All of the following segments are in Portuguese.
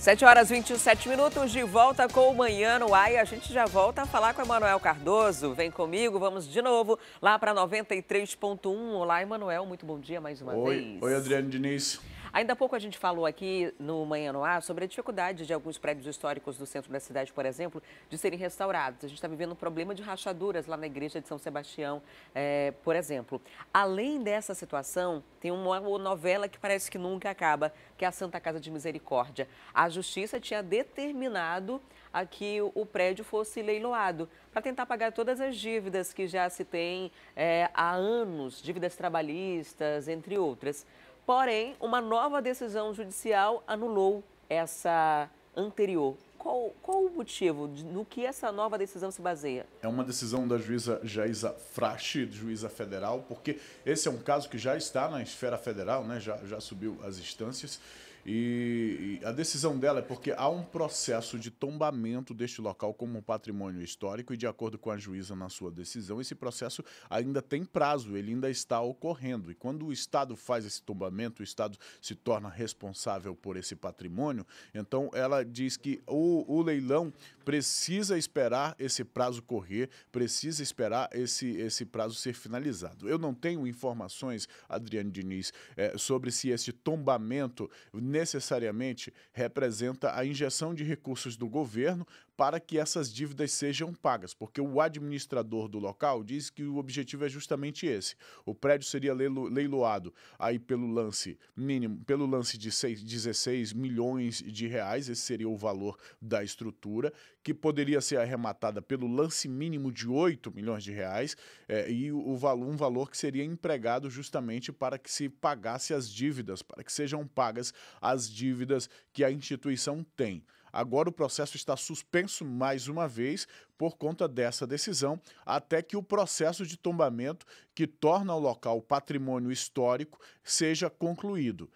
7h27, de volta com o Manhã no Ar. E a gente já volta a falar com o Emanuel Cardoso. Vem comigo, vamos de novo lá para 93.1. Olá, Emanuel, muito bom dia mais uma vez. Oi, Adriane Diniz. Ainda há pouco a gente falou aqui no Manhã no Ar sobre a dificuldade de alguns prédios históricos do centro da cidade, por exemplo, de serem restaurados. A gente está vivendo um problema de rachaduras lá na igreja de São Sebastião, por exemplo. Além dessa situação, tem uma novela que parece que nunca acaba, que é a Santa Casa de Misericórdia. A Justiça tinha determinado a que o prédio fosse leiloado para tentar pagar todas as dívidas que já se tem há anos, dívidas trabalhistas, entre outras. Porém, uma nova decisão judicial anulou essa anterior. Qual o motivo? No que essa nova decisão se baseia? É uma decisão da juíza Jaísa Frache, juíza federal, porque esse é um caso que já está na esfera federal, né? Já subiu as instâncias. E a decisão dela é porque há um processo de tombamento deste local como um patrimônio histórico e, de acordo com a juíza na sua decisão, esse processo ainda tem prazo, ele ainda está ocorrendo. E quando o Estado faz esse tombamento, o Estado se torna responsável por esse patrimônio, então ela diz que o leilão precisa esperar esse prazo correr, precisa esperar esse prazo ser finalizado. Eu não tenho informações, Adriane Diniz, sobre se esse tombamento necessariamente representa a injeção de recursos do governo para que essas dívidas sejam pagas, porque o administrador do local diz que o objetivo é justamente esse. O prédio seria leiloado aí pelo lance mínimo, pelo lance de 16 milhões de reais, esse seria o valor da estrutura, que poderia ser arrematada pelo lance mínimo de 8 milhões de reais, e um valor que seria empregado justamente para que se pagasse as dívidas, para que sejam pagas as dívidas que a instituição tem. Agora o processo está suspenso mais uma vez por conta dessa decisão, até que o processo de tombamento que torna o local patrimônio histórico seja concluído.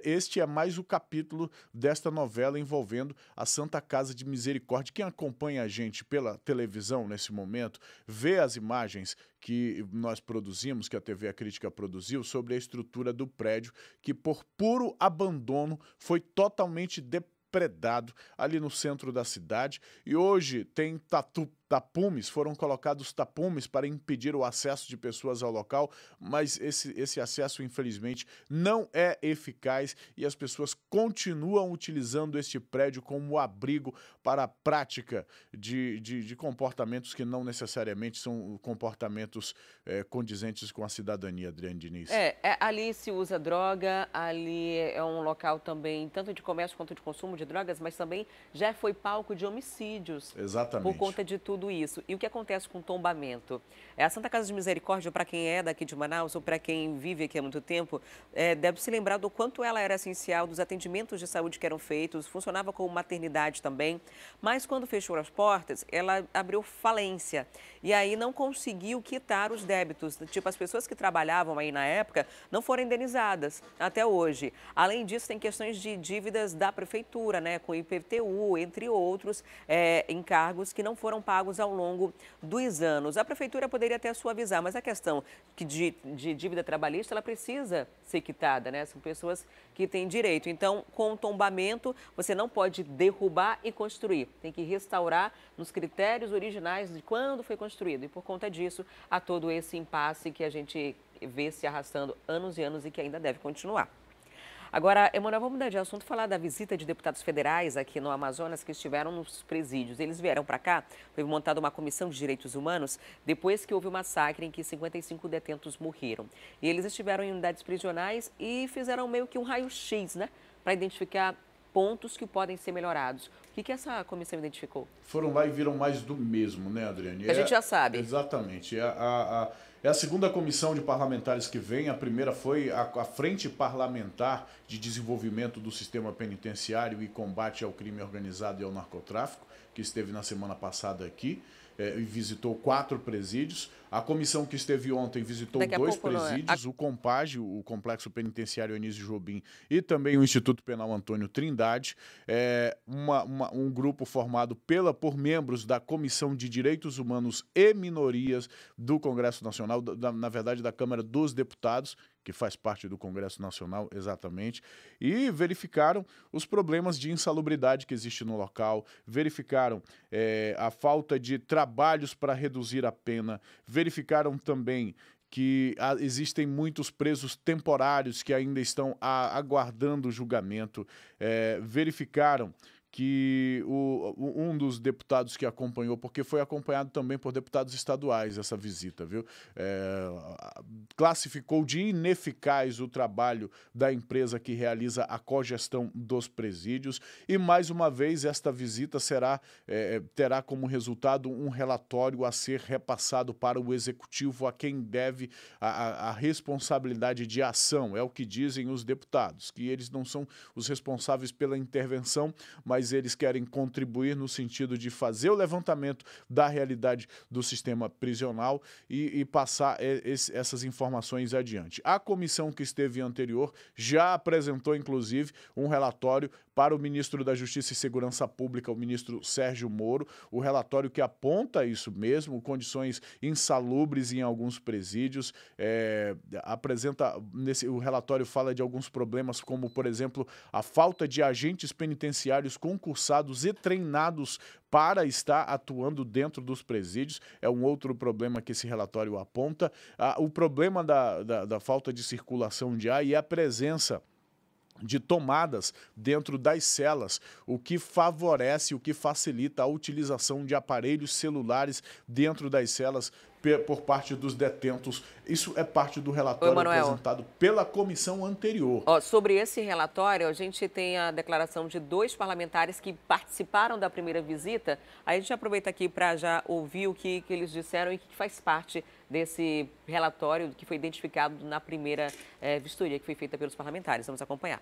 Este é mais o capítulo desta novela envolvendo a Santa Casa de Misericórdia. Quem acompanha a gente pela televisão nesse momento, vê as imagens que nós produzimos, que a TV A Crítica produziu, sobre a estrutura do prédio, que por puro abandono foi totalmente depredado ali no centro da cidade, e hoje tem tapumes, foram colocados tapumes para impedir o acesso de pessoas ao local, mas esse acesso, infelizmente, não é eficaz e as pessoas continuam utilizando este prédio como abrigo para a prática de comportamentos que não necessariamente são comportamentos condizentes com a cidadania, Adriane Diniz. Ali se usa droga, ali é um local também, tanto de comércio quanto de consumo de drogas, mas também já foi palco de homicídios. Exatamente. Por conta de tudo isso. E o que acontece com o tombamento? A Santa Casa de Misericórdia, para quem é daqui de Manaus ou para quem vive aqui há muito tempo, deve se lembrar do quanto ela era essencial, dos atendimentos de saúde que eram feitos, funcionava como maternidade também, mas quando fechou as portas, ela abriu falência e aí não conseguiu quitar os débitos. Tipo, as pessoas que trabalhavam aí na época não foram indenizadas até hoje. Além disso, tem questões de dívidas da prefeitura, né, com IPTU, entre outros encargos que não foram pagos ao longo dos anos. A prefeitura poderia até suavizar, mas a questão de dívida trabalhista, ela precisa ser quitada, né? São pessoas que têm direito. Então, com o tombamento, você não pode derrubar e construir. Tem que restaurar nos critérios originais de quando foi construído. E por conta disso, há todo esse impasse que a gente vê se arrastando anos e anos e que ainda deve continuar. Agora, Emanuel, vamos mudar de assunto, falar da visita de deputados federais aqui no Amazonas que estiveram nos presídios. Eles vieram para cá, foi montada uma comissão de direitos humanos depois que houve um massacre em que 55 detentos morreram. E eles estiveram em unidades prisionais e fizeram meio que um raio-x, né, para identificar pontos que podem ser melhorados. O que essa comissão identificou? Foram lá e viram mais do mesmo, né, Adriane? A gente já sabe. Exatamente. É a segunda comissão de parlamentares que vem. A primeira foi a Frente Parlamentar de Desenvolvimento do Sistema Penitenciário e Combate ao Crime Organizado e ao Narcotráfico, que esteve na semana passada aqui e visitou 4 presídios. A comissão que esteve ontem visitou 2 presídios, o COMPAGE, o Complexo Penitenciário Anísio Jobim, e também o Instituto Penal Antônio Trindade. Um grupo formado por membros da Comissão de Direitos Humanos e Minorias do Congresso Nacional, na verdade da Câmara dos Deputados, que faz parte do Congresso Nacional, exatamente, e verificaram os problemas de insalubridade que existe no local, verificaram a falta de trabalhos para reduzir a pena, verificaram também que existem muitos presos temporários que ainda estão aguardando o julgamento, verificaram que um dos deputados que acompanhou, porque foi acompanhado também por deputados estaduais essa visita, viu? Classificou de ineficaz o trabalho da empresa que realiza a cogestão dos presídios e, mais uma vez, esta visita terá como resultado um relatório a ser repassado para o Executivo, a quem deve a responsabilidade de ação. É o que dizem os deputados, que eles não são os responsáveis pela intervenção, mas eles querem contribuir no sentido de fazer o levantamento da realidade do sistema prisional e passar essas informações adiante. A comissão que esteve anterior já apresentou, inclusive, um relatório para o ministro da Justiça e Segurança Pública, o ministro Sérgio Moro, o relatório que aponta isso mesmo, condições insalubres em alguns presídios, o relatório fala de alguns problemas como, por exemplo, a falta de agentes penitenciários concursados e treinados para estar atuando dentro dos presídios, é um outro problema que esse relatório aponta. O problema da falta de circulação de ar e a presença de tomadas dentro das celas, o que favorece, o que facilita a utilização de aparelhos celulares dentro das celas por parte dos detentos. Isso é parte do relatório apresentado pela comissão anterior. Sobre esse relatório, a gente tem a declaração de 2 parlamentares que participaram da primeira visita. A gente aproveita aqui para já ouvir o que eles disseram e que faz parte desse relatório que foi identificado na primeira vistoria que foi feita pelos parlamentares. Vamos acompanhar.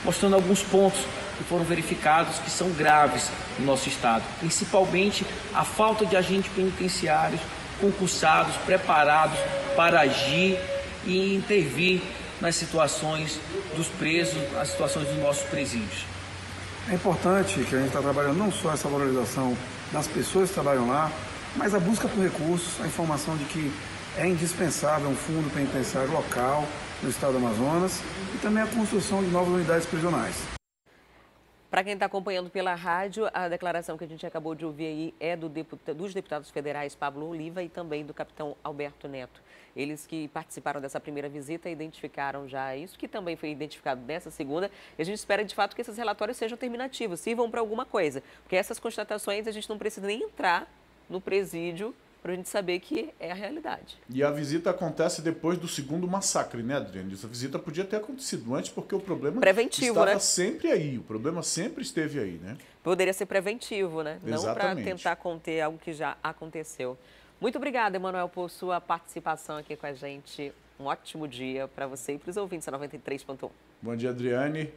Mostrando alguns pontos que foram verificados que são graves no nosso estado, principalmente a falta de agentes penitenciários concursados, preparados para agir e intervir nas situações dos presos, nas situações dos nossos presídios. É importante que a gente está trabalhando não só essa valorização das pessoas que trabalham lá, mas a busca por recursos, a informação de que é indispensável um fundo penitenciário local no estado do Amazonas e também a construção de novas unidades prisionais. Para quem está acompanhando pela rádio, a declaração que a gente acabou de ouvir aí é dos deputados federais Pablo Oliva e também do capitão Alberto Neto. Eles que participaram dessa primeira visita identificaram já isso, que também foi identificado nessa segunda. E a gente espera, de fato, que esses relatórios sejam terminativos, sirvam para alguma coisa. Porque essas constatações a gente não precisa nem entrar no presídio para a gente saber que é a realidade. E a visita acontece depois do segundo massacre, né, Adriane? Essa visita podia ter acontecido antes, porque o problema estava sempre aí. O problema sempre esteve aí, né? Poderia ser preventivo, né? Exatamente. Não para tentar conter algo que já aconteceu. Muito obrigada, Emanuel, por sua participação aqui com a gente. Um ótimo dia para você e para os ouvintes da 93.1. Bom dia, Adriane.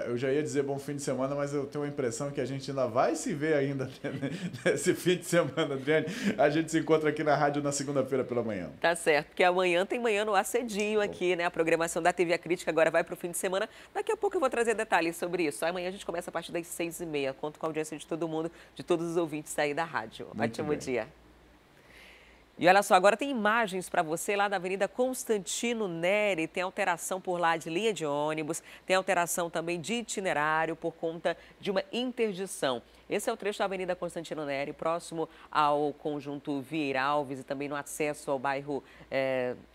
Eu já ia dizer bom fim de semana, mas eu tenho a impressão que a gente ainda vai se ver ainda nesse fim de semana, Adriane. A gente se encontra aqui na rádio na segunda-feira pela manhã. Tá certo, porque amanhã tem Manhã no Ar cedinho aqui, né? A programação da TV A Crítica agora vai para o fim de semana. Daqui a pouco eu vou trazer detalhes sobre isso. Amanhã a gente começa a partir das 6h30. Conto com a audiência de todo mundo, de todos os ouvintes aí da rádio. Ótimo dia. E olha só, agora tem imagens para você lá da Avenida Constantino Neri. Tem alteração por lá de linha de ônibus, tem alteração também de itinerário por conta de uma interdição. Esse é o trecho da Avenida Constantino Neri, próximo ao conjunto Vieira Alves e também no acesso ao bairro,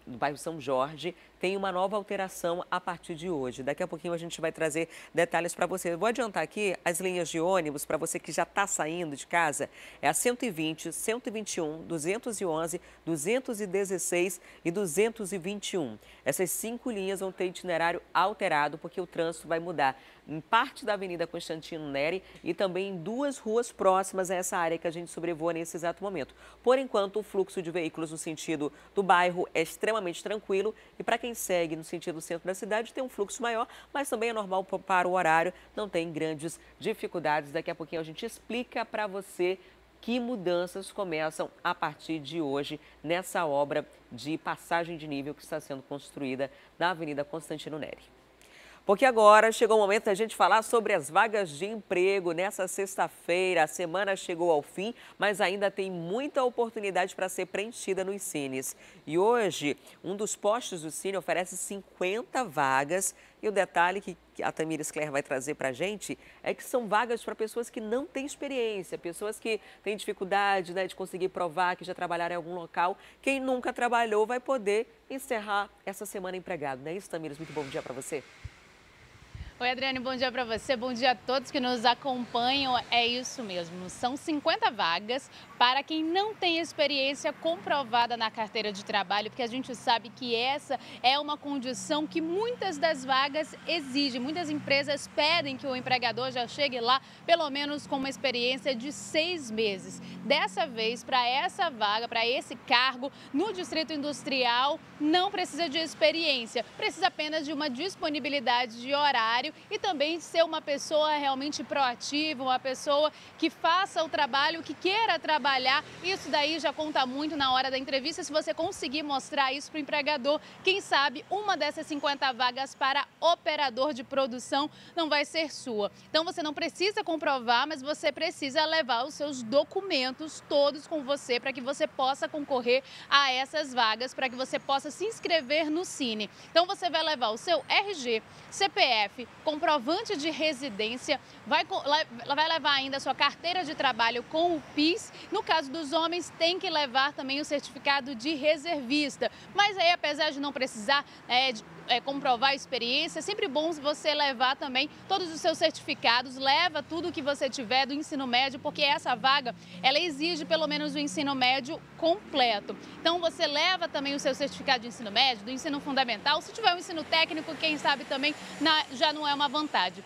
do bairro São Jorge. Tem uma nova alteração a partir de hoje. Daqui a pouquinho a gente vai trazer detalhes para você. Vou adiantar aqui as linhas de ônibus para você que já está saindo de casa. É a 120, 121, 211, 216 e 221. Essas 5 linhas vão ter itinerário alterado porque o trânsito vai mudar em parte da Avenida Constantino Neri e também em 2 ruas próximas a essa área que a gente sobrevoa nesse exato momento. Por enquanto, o fluxo de veículos no sentido do bairro é extremamente tranquilo e para quem segue no sentido centro da cidade tem um fluxo maior, mas também é normal para o horário, não tem grandes dificuldades. Daqui a pouquinho a gente explica para você que mudanças começam a partir de hoje nessa obra de passagem de nível que está sendo construída na Avenida Constantino Neri. Porque agora chegou o momento da gente falar sobre as vagas de emprego. Nessa sexta-feira, a semana chegou ao fim, mas ainda tem muita oportunidade para ser preenchida nos Cines. E hoje, um dos postos do Cine oferece 50 vagas. E o detalhe que a Tamires Claire vai trazer para a gente é que são vagas para pessoas que não têm experiência, pessoas que têm dificuldade, né, de conseguir provar que já trabalharam em algum local. Quem nunca trabalhou vai poder encerrar essa semana empregado. Não é isso, Tamires? Muito bom dia para você. Oi, Adriane, bom dia para você, bom dia a todos que nos acompanham. É isso mesmo, são 50 vagas para quem não tem experiência comprovada na carteira de trabalho, porque a gente sabe que essa é uma condição que muitas das vagas exigem. Muitas empresas pedem que o empregador já chegue lá pelo menos com uma experiência de 6 meses. Dessa vez, para essa vaga, para esse cargo no Distrito Industrial, não precisa de experiência, precisa apenas de uma disponibilidade de horário e também de ser uma pessoa realmente proativa, uma pessoa que faça o trabalho, que queira trabalhar. Isso daí já conta muito na hora da entrevista, se você conseguir mostrar isso para o empregador. Quem sabe uma dessas 50 vagas para operador de produção não vai ser sua. Então você não precisa comprovar, mas você precisa levar os seus documentos todos com você para que você possa concorrer a essas vagas, para que você possa se inscrever no Cine. Então você vai levar o seu RG, CPF, comprovante de residência, vai levar ainda a sua carteira de trabalho com o PIS. No caso dos homens, tem que levar também o certificado de reservista. Mas aí, apesar de não precisar comprovar a experiência, é sempre bom você levar também todos os seus certificados, leva tudo que você tiver do ensino médio, porque essa vaga, ela exige pelo menos o ensino médio completo. Então você leva também o seu certificado de ensino médio, do ensino fundamental. Se tiver um ensino técnico, quem sabe também já não é uma vantagem,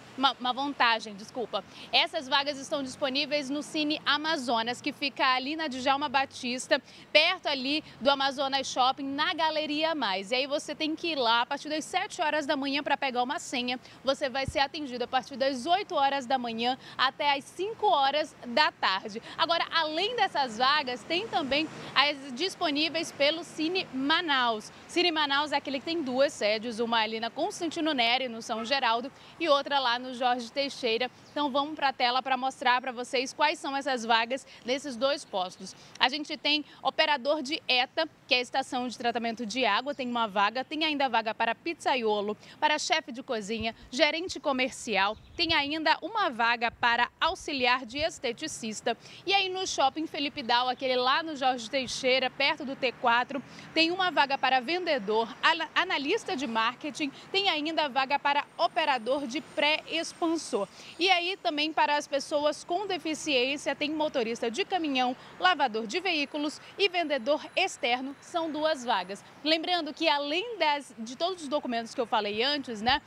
desculpa. Essas vagas estão disponíveis no Cine Amazonas, que fica ali na Djalma Batista, perto ali do Amazonas Shopping, na Galeria Mais. E aí você tem que ir lá a partir das 7 horas da manhã para pegar uma senha. Você vai ser atendido a partir das 8 horas da manhã até as 5 horas da tarde. Agora, além dessas vagas, tem também as disponíveis pelo Cine Manaus. Cine Manaus é aquele que tem 2 sedes, uma ali na Constantino Neri, no São Geraldo, e outra lá no Jorge Teixeira. Então vamos para a tela para mostrar para vocês quais são essas vagas nesses 2 postos. A gente tem operador de ETA, que é a estação de tratamento de água, tem uma vaga, tem ainda vaga para pizzaiolo, para chefe de cozinha, gerente comercial, tem ainda uma vaga para auxiliar de esteticista. E aí no Shopping Felipe Dal, aquele lá no Jorge Teixeira, perto do T4, tem uma vaga para vendedor, analista de marketing, tem ainda vaga para operador de pré-expansor. E aí também para as pessoas com deficiência, tem motorista de caminhão, lavador de veículos e vendedor externo, são 2 vagas. Lembrando que além de todos os documentos que eu falei antes, né,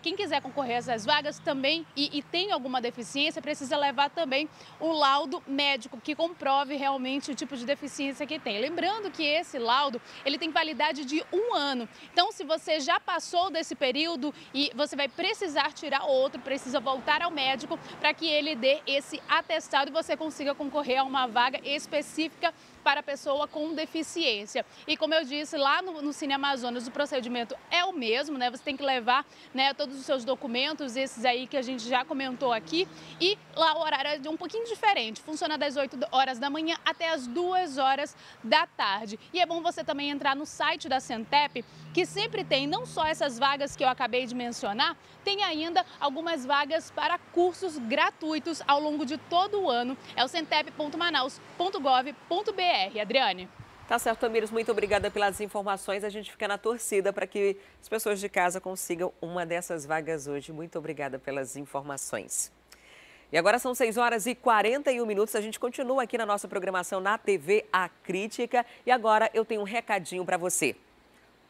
quem quiser concorrer a essas vagas também e tem alguma deficiência, precisa levar também o laudo médico que comprove realmente o tipo de deficiência que tem. Lembrando que esse laudo, ele tem validade de 1 ano. Então, se você já passou desse período e você vai precisar tirar outro, precisa voltar ao médico para que ele dê esse atestado e você consiga concorrer a uma vaga específica para a pessoa com deficiência. E como eu disse, lá no Cine Amazonas o procedimento é o mesmo, né? Você tem que levar, né, todos os seus documentos, esses aí que a gente já comentou aqui, e lá o horário é um pouquinho diferente, funciona das 8 horas da manhã até as 2 horas da tarde. E é bom você também entrar no site da Centep, que sempre tem não só essas vagas que eu acabei de mencionar, tem ainda algumas vagas para cursos gratuitos ao longo de todo o ano. É o centep.manaus.gov.br. Adriane. Tá certo, Tamires, muito obrigada pelas informações. A gente fica na torcida para que as pessoas de casa consigam uma dessas vagas hoje. Muito obrigada pelas informações. E agora são 6 horas e 41 minutos. A gente continua aqui na nossa programação na TV A Crítica. E agora eu tenho um recadinho para você.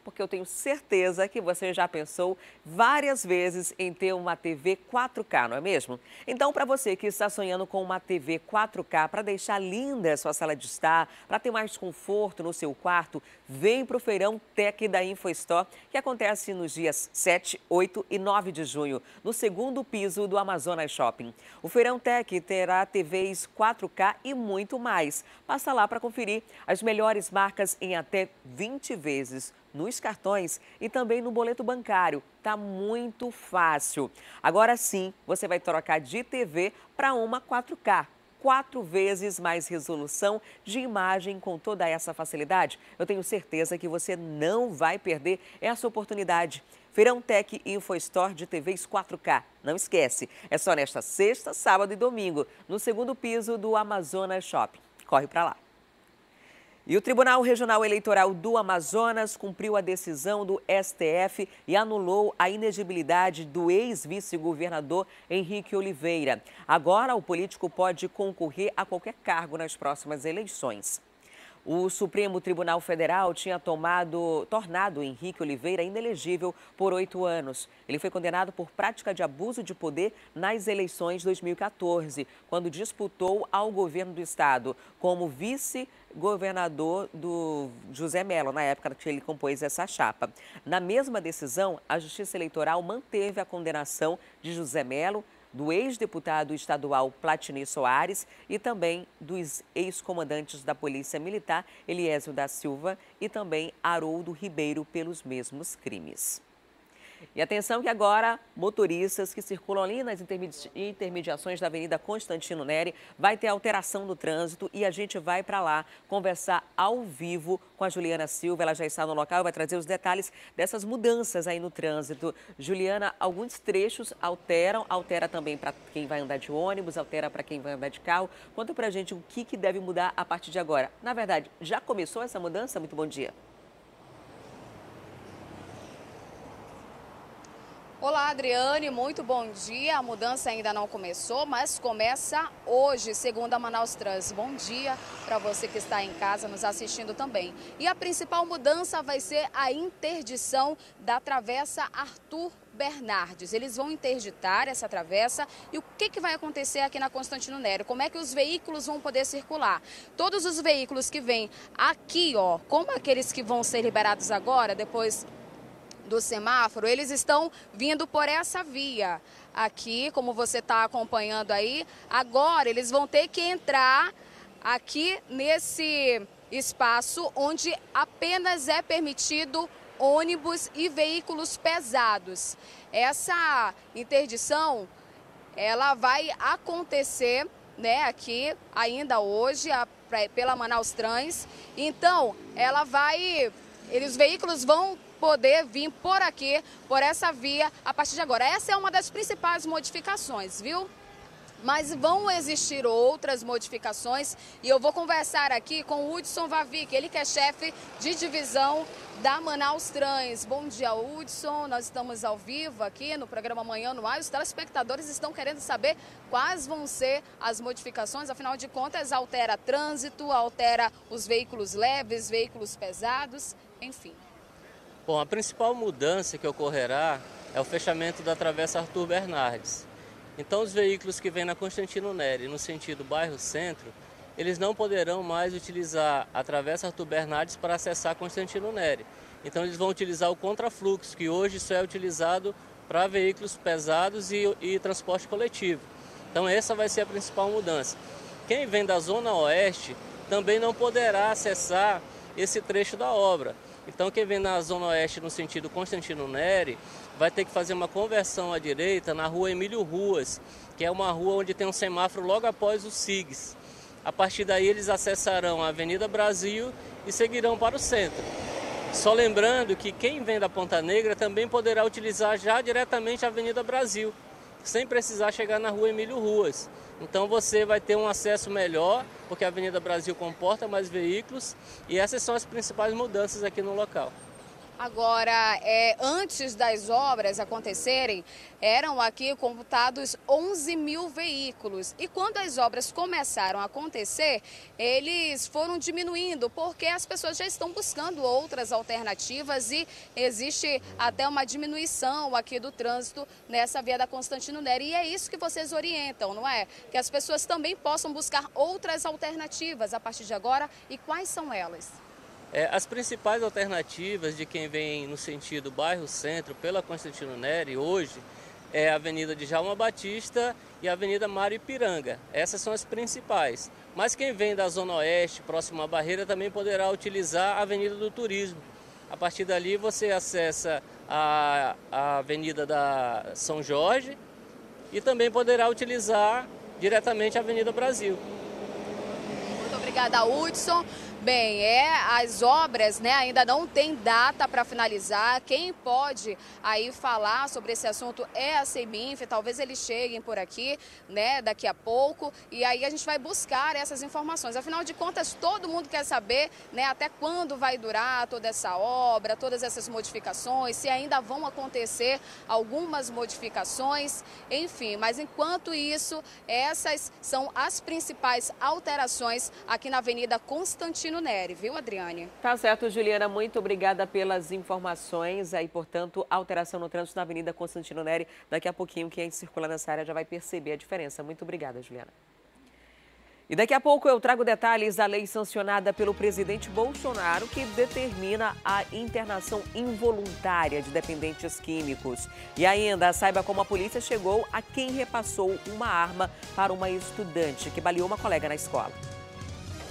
Porque eu tenho certeza que você já pensou várias vezes em ter uma TV 4K, não é mesmo? Então, para você que está sonhando com uma TV 4K para deixar linda a sua sala de estar, para ter mais conforto no seu quarto, vem para o Feirão Tech da InfoStore, que acontece nos dias 7, 8 e 9 de junho, no 2º piso do Amazonas Shopping. O Feirão Tech terá TVs 4K e muito mais. Passa lá para conferir as melhores marcas em até 20 vezes. nos cartões e também no boleto bancário. Tá muito fácil. Agora sim, você vai trocar de TV para uma 4K. 4 vezes mais resolução de imagem com toda essa facilidade. Eu tenho certeza que você não vai perder essa oportunidade. Feirão Tech Info Store de TVs 4K. Não esquece, é só nesta sexta, sábado e domingo, no segundo piso do Amazonas Shopping. Corre para lá. E o Tribunal Regional Eleitoral do Amazonas cumpriu a decisão do STF e anulou a inegibilidade do ex-vice-governador Henrique Oliveira. Agora, o político pode concorrer a qualquer cargo nas próximas eleições. O Supremo Tribunal Federal tinha tornado Henrique Oliveira inelegível por 8 anos. Ele foi condenado por prática de abuso de poder nas eleições de 2014, quando disputou ao governo do estado como vice-governador do José Mello, na época que ele compôs essa chapa. Na mesma decisão, a Justiça Eleitoral manteve a condenação de José Mello, do ex-deputado estadual Platini Soares e também dos ex-comandantes da Polícia Militar, Eliésio da Silva e também Haroldo Ribeiro, pelos mesmos crimes. E atenção que agora, motoristas que circulam ali nas intermediações da Avenida Constantino Neri, vai ter alteração no trânsito e a gente vai para lá conversar ao vivo com a Juliana Silva. Ela já está no local e vai trazer os detalhes dessas mudanças aí no trânsito. Juliana, alguns trechos altera também para quem vai andar de ônibus, altera para quem vai andar de carro. Conta para a gente o que deve mudar a partir de agora. Na verdade, já começou essa mudança? Muito bom dia. Olá, Adriane, muito bom dia. A mudança ainda não começou, mas começa hoje, segundo a Manaus Trans. Bom dia para você que está em casa nos assistindo também. E a principal mudança vai ser a interdição da Travessa Arthur Bernardes. Eles vão interditar essa travessa e o que vai acontecer aqui na Constantino Neri? Como é que os veículos vão poder circular? Todos os veículos que vêm aqui, ó, como aqueles que vão ser liberados agora, depois do semáforo, eles estão vindo por essa via aqui, como você está acompanhando aí. Agora eles vão ter que entrar aqui nesse espaço onde apenas é permitido ônibus e veículos pesados. Essa interdição, ela vai acontecer, né, aqui ainda hoje pela Manaus Trans. Então, os veículos vão poder vir por aqui, por essa via, a partir de agora. Essa é uma das principais modificações, viu? Mas vão existir outras modificações e eu vou conversar aqui com o Hudson Vavic, ele que é chefe de divisão da Manaus Trans. Bom dia, Hudson. Nós estamos ao vivo aqui no programa Manhã no Ar. Os telespectadores estão querendo saber quais vão ser as modificações. Afinal de contas, altera trânsito, altera os veículos leves, veículos pesados, enfim. Bom, a principal mudança que ocorrerá é o fechamento da Travessa Arthur Bernardes. Então, os veículos que vêm na Constantino Neri, no sentido bairro-centro, eles não poderão mais utilizar a Travessa Arthur Bernardes para acessar Constantino Neri. Então, eles vão utilizar o contrafluxo, que hoje só é utilizado para veículos pesados e transporte coletivo. Então, essa vai ser a principal mudança. Quem vem da Zona Oeste também não poderá acessar esse trecho da obra. Então, quem vem na Zona Oeste no sentido Constantino Neri vai ter que fazer uma conversão à direita na rua Emílio Ruas, que é uma rua onde tem um semáforo logo após o SIGS. A partir daí, eles acessarão a Avenida Brasil e seguirão para o centro. Só lembrando que quem vem da Ponta Negra também poderá utilizar já diretamente a Avenida Brasil, sem precisar chegar na rua Emílio Ruas. Então você vai ter um acesso melhor, porque a Avenida Brasil comporta mais veículos e essas são as principais mudanças aqui no local. Agora, antes das obras acontecerem, eram aqui computados 11 mil veículos. E quando as obras começaram a acontecer, eles foram diminuindo, porque as pessoas já estão buscando outras alternativas e existe até uma diminuição aqui do trânsito nessa via da Constantino Neri. E é isso que vocês orientam, não é? Que as pessoas também possam buscar outras alternativas a partir de agora. E quais são elas? As principais alternativas de quem vem no sentido bairro-centro pela Constantino Neri hoje é a Avenida de Djalma Batista e a Avenida Mário Ipiranga. Essas são as principais. Mas quem vem da Zona Oeste, próximo à Barreira, também poderá utilizar a Avenida do Turismo. A partir dali você acessa a Avenida da São Jorge e também poderá utilizar diretamente a Avenida Brasil. Muito obrigada, Hudson. Bem, as obras, né, ainda não tem data para finalizar. Quem pode aí falar sobre esse assunto é a Seminf. Talvez eles cheguem por aqui, né, daqui a pouco. E aí a gente vai buscar essas informações. Afinal de contas, todo mundo quer saber, né, até quando vai durar toda essa obra, todas essas modificações, se ainda vão acontecer algumas modificações, enfim. Mas enquanto isso, essas são as principais alterações aqui na Avenida Constantino Neri, viu, Adriane? Tá certo, Juliana, muito obrigada pelas informações. Aí, portanto, alteração no trânsito na Avenida Constantino Neri. Daqui a pouquinho, quem circula nessa área já vai perceber a diferença. Muito obrigada, Juliana. E daqui a pouco eu trago detalhes da lei sancionada pelo presidente Bolsonaro que determina a internação involuntária de dependentes químicos. E ainda saiba como a polícia chegou a quem repassou uma arma para uma estudante que baleou uma colega na escola.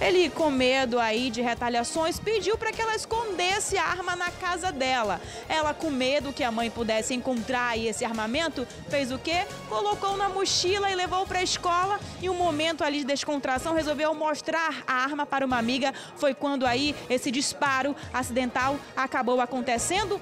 Ele, com medo aí de retaliações, pediu para que ela escondesse a arma na casa dela. Ela, com medo que a mãe pudesse encontrar aí esse armamento, fez o quê? Colocou na mochila e levou para a escola. E um momento ali de descontração, resolveu mostrar a arma para uma amiga. Foi quando aí esse disparo acidental acabou acontecendo.